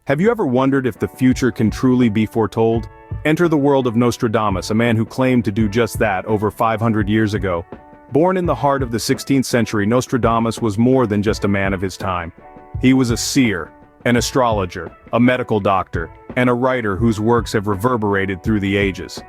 Have you ever wondered if the future can truly be foretold? Enter the world of Nostradamus, a man who claimed to do just that over 500 years ago. Born in the heart of the 16th century, Nostradamus was more than just a man of his time. He was a seer, an astrologer, a medical doctor, and a writer whose works have reverberated through the ages.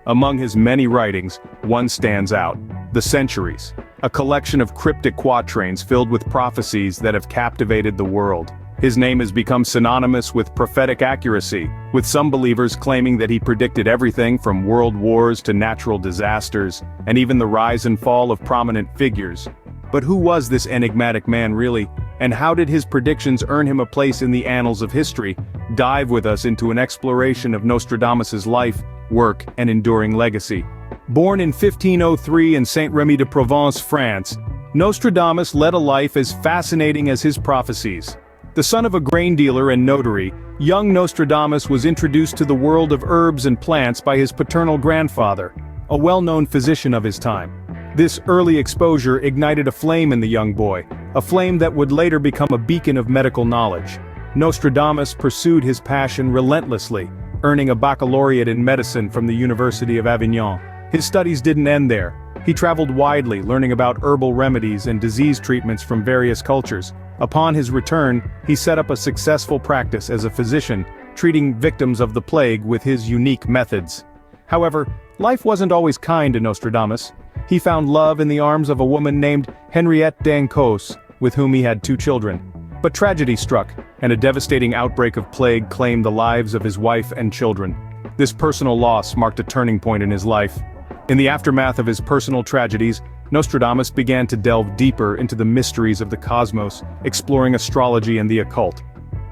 Among his many writings, one stands out: The Centuries, a collection of cryptic quatrains filled with prophecies that have captivated the world. His name has become synonymous with prophetic accuracy, with some believers claiming that he predicted everything from world wars to natural disasters, and even the rise and fall of prominent figures. But who was this enigmatic man really, and how did his predictions earn him a place in the annals of history? Dive with us into an exploration of Nostradamus's life, work, and enduring legacy. Born in 1503 in Saint-Rémy-de-Provence, France, Nostradamus led a life as fascinating as his prophecies. The son of a grain dealer and notary, young Nostradamus was introduced to the world of herbs and plants by his paternal grandfather, a well-known physician of his time. This early exposure ignited a flame in the young boy, a flame that would later become a beacon of medical knowledge. Nostradamus pursued his passion relentlessly, earning a baccalaureate in medicine from the University of Avignon. His studies didn't end there. He traveled widely, learning about herbal remedies and disease treatments from various cultures. Upon his return, he set up a successful practice as a physician, treating victims of the plague with his unique methods. However, life wasn't always kind to Nostradamus. He found love in the arms of a woman named Henriette d'Ancos, with whom he had 2 children. But tragedy struck, and a devastating outbreak of plague claimed the lives of his wife and children. This personal loss marked a turning point in his life. In the aftermath of his personal tragedies, Nostradamus began to delve deeper into the mysteries of the cosmos, exploring astrology and the occult.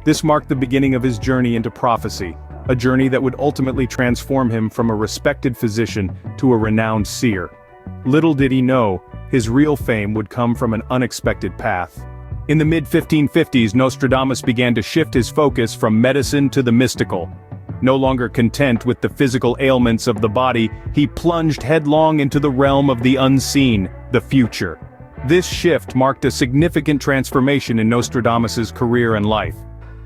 This marked the beginning of his journey into prophecy, a journey that would ultimately transform him from a respected physician to a renowned seer. Little did he know, his real fame would come from an unexpected path. In the mid-1550s, Nostradamus began to shift his focus from medicine to the mystical. No longer content with the physical ailments of the body, he plunged headlong into the realm of the unseen, the future. This shift marked a significant transformation in Nostradamus's career and life.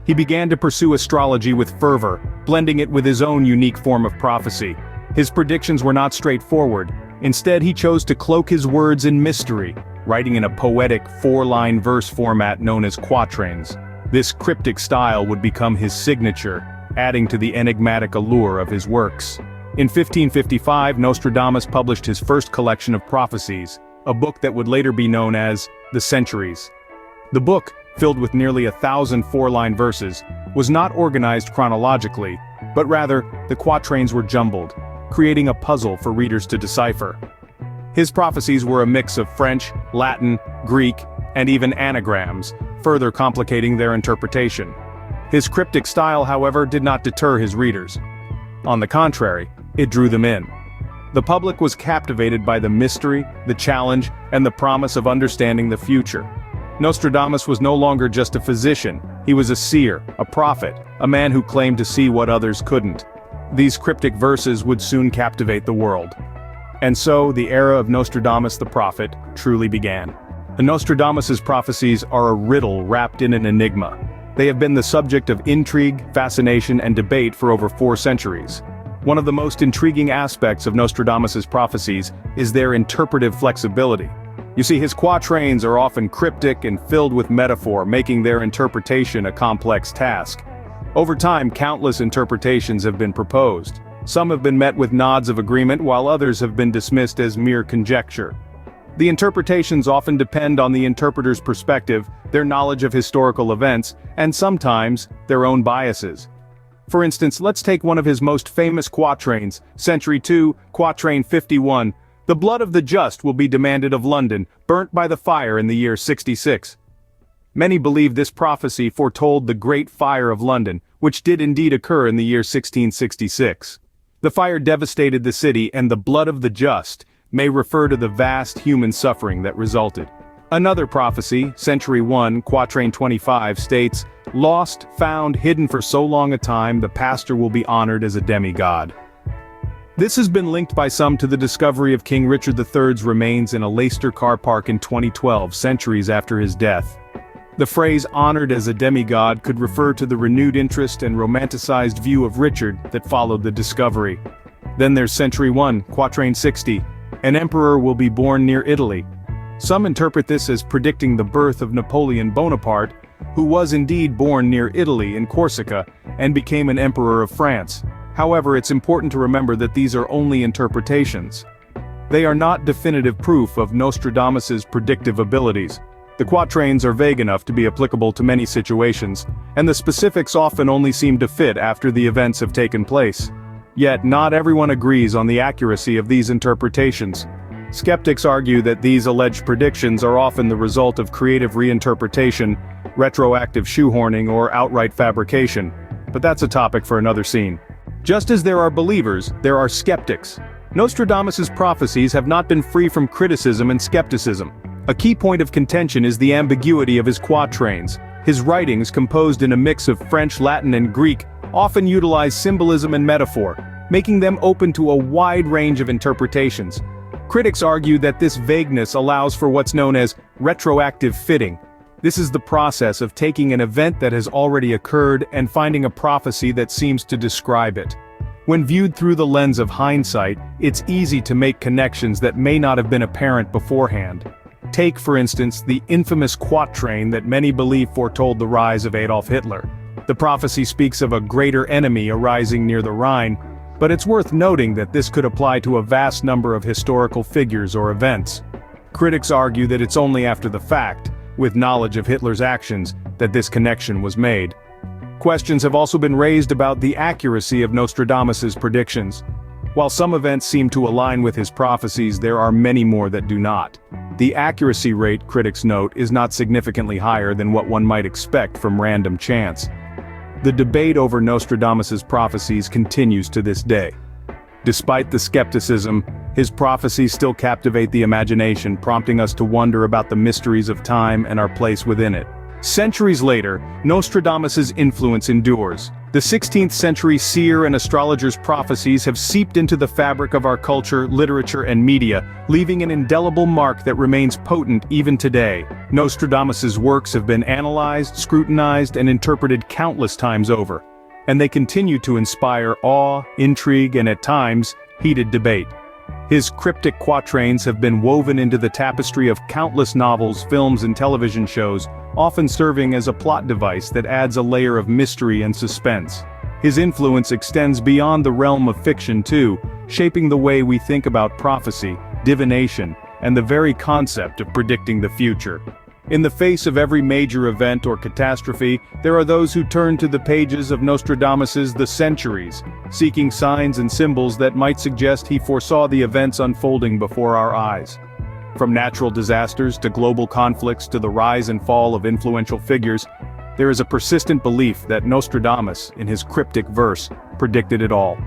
He began to pursue astrology with fervor, blending it with his own unique form of prophecy. His predictions were not straightforward. Instead, he chose to cloak his words in mystery, writing in a poetic 4-line verse format known as quatrains. This cryptic style would become his signature, adding to the enigmatic allure of his works. In 1555, Nostradamus published his first collection of prophecies, a book that would later be known as The Centuries. The book, filled with nearly 1,000 4-line verses, was not organized chronologically, but rather, the quatrains were jumbled, creating a puzzle for readers to decipher. His prophecies were a mix of French, Latin, Greek, and even anagrams, further complicating their interpretation. His cryptic style, however, did not deter his readers. On the contrary, it drew them in. The public was captivated by the mystery, the challenge, and the promise of understanding the future. Nostradamus was no longer just a physician, he was a seer, a prophet, a man who claimed to see what others couldn't. These cryptic verses would soon captivate the world. And so, the era of Nostradamus the prophet truly began. Nostradamus's prophecies are a riddle wrapped in an enigma. They have been the subject of intrigue, fascination, and debate for over 4 centuries. One of the most intriguing aspects of Nostradamus's prophecies is their interpretive flexibility. You see, his quatrains are often cryptic and filled with metaphor, making their interpretation a complex task. Over time, countless interpretations have been proposed. Some have been met with nods of agreement, while others have been dismissed as mere conjecture. The interpretations often depend on the interpreter's perspective, their knowledge of historical events, and sometimes, their own biases. For instance, let's take one of his most famous quatrains, Century 2, Quatrain 51. The blood of the just will be demanded of London, burnt by the fire in the year 66. Many believe this prophecy foretold the Great Fire of London, which did indeed occur in the year 1666. The fire devastated the city, and the blood of the just may refer to the vast human suffering that resulted. Another prophecy, Century 1, Quatrain 25, states, "Lost, found, hidden for so long a time, the pastor will be honored as a demigod." This has been linked by some to the discovery of King Richard III's remains in a Leicester car park in 2012, centuries after his death. The phrase honored as a demigod could refer to the renewed interest and romanticized view of Richard that followed the discovery. Then there's Century 1, Quatrain 60. An emperor will be born near Italy. Some interpret this as predicting the birth of Napoleon Bonaparte, who was indeed born near Italy in Corsica, and became an emperor of France. However, it's important to remember that these are only interpretations. They are not definitive proof of Nostradamus's predictive abilities. The quatrains are vague enough to be applicable to many situations, and the specifics often only seem to fit after the events have taken place. Yet, not everyone agrees on the accuracy of these interpretations. Skeptics argue that these alleged predictions are often the result of creative reinterpretation, retroactive shoehorning, or outright fabrication. But that's a topic for another scene. Just as there are believers, there are skeptics. Nostradamus's prophecies have not been free from criticism and skepticism. A key point of contention is the ambiguity of his quatrains. His writings, composed in a mix of French, Latin, and Greek, often utilize symbolism and metaphor, making them open to a wide range of interpretations. Critics argue that this vagueness allows for what's known as retroactive fitting. This is the process of taking an event that has already occurred and finding a prophecy that seems to describe it. When viewed through the lens of hindsight, it's easy to make connections that may not have been apparent beforehand. Take, for instance, the infamous quatrain that many believe foretold the rise of Adolf Hitler. The prophecy speaks of a greater enemy arising near the Rhine, but it's worth noting that this could apply to a vast number of historical figures or events. Critics argue that it's only after the fact, with knowledge of Hitler's actions, that this connection was made. Questions have also been raised about the accuracy of Nostradamus's predictions. While some events seem to align with his prophecies, there are many more that do not. The accuracy rate, critics note, is not significantly higher than what one might expect from random chance. The debate over Nostradamus's prophecies continues to this day. Despite the skepticism, his prophecies still captivate the imagination, prompting us to wonder about the mysteries of time and our place within it. Centuries later, Nostradamus's influence endures. The 16th century seer and astrologer's prophecies have seeped into the fabric of our culture, literature, and media, leaving an indelible mark that remains potent even today. Nostradamus's works have been analyzed, scrutinized, and interpreted countless times over, and they continue to inspire awe, intrigue, and at times, heated debate. His cryptic quatrains have been woven into the tapestry of countless novels, films, and television shows, often serving as a plot device that adds a layer of mystery and suspense. His influence extends beyond the realm of fiction too, shaping the way we think about prophecy, divination, and the very concept of predicting the future. In the face of every major event or catastrophe, there are those who turn to the pages of Nostradamus's The Centuries, seeking signs and symbols that might suggest he foresaw the events unfolding before our eyes. From natural disasters to global conflicts to the rise and fall of influential figures, there is a persistent belief that Nostradamus, in his cryptic verse, predicted it all.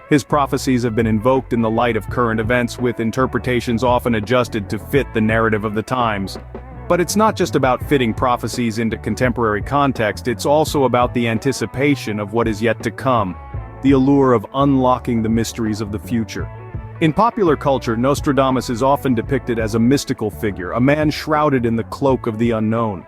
His prophecies have been invoked in the light of current events, with interpretations often adjusted to fit the narrative of the times. But it's not just about fitting prophecies into contemporary context, it's also about the anticipation of what is yet to come, the allure of unlocking the mysteries of the future. In popular culture, Nostradamus is often depicted as a mystical figure, a man shrouded in the cloak of the unknown.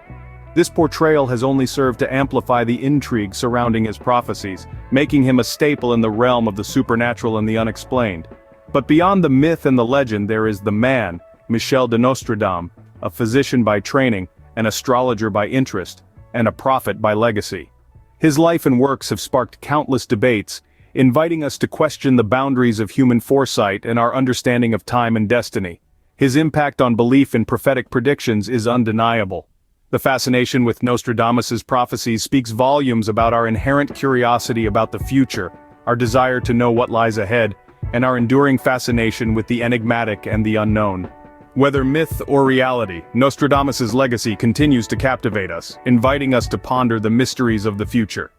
This portrayal has only served to amplify the intrigue surrounding his prophecies, making him a staple in the realm of the supernatural and the unexplained. But beyond the myth and the legend, there is the man, Michel de Nostradam, a physician by training, an astrologer by interest, and a prophet by legacy. His life and works have sparked countless debates, inviting us to question the boundaries of human foresight and our understanding of time and destiny. His impact on belief in prophetic predictions is undeniable. The fascination with Nostradamus's prophecies speaks volumes about our inherent curiosity about the future, our desire to know what lies ahead, and our enduring fascination with the enigmatic and the unknown. Whether myth or reality, Nostradamus's legacy continues to captivate us, inviting us to ponder the mysteries of the future.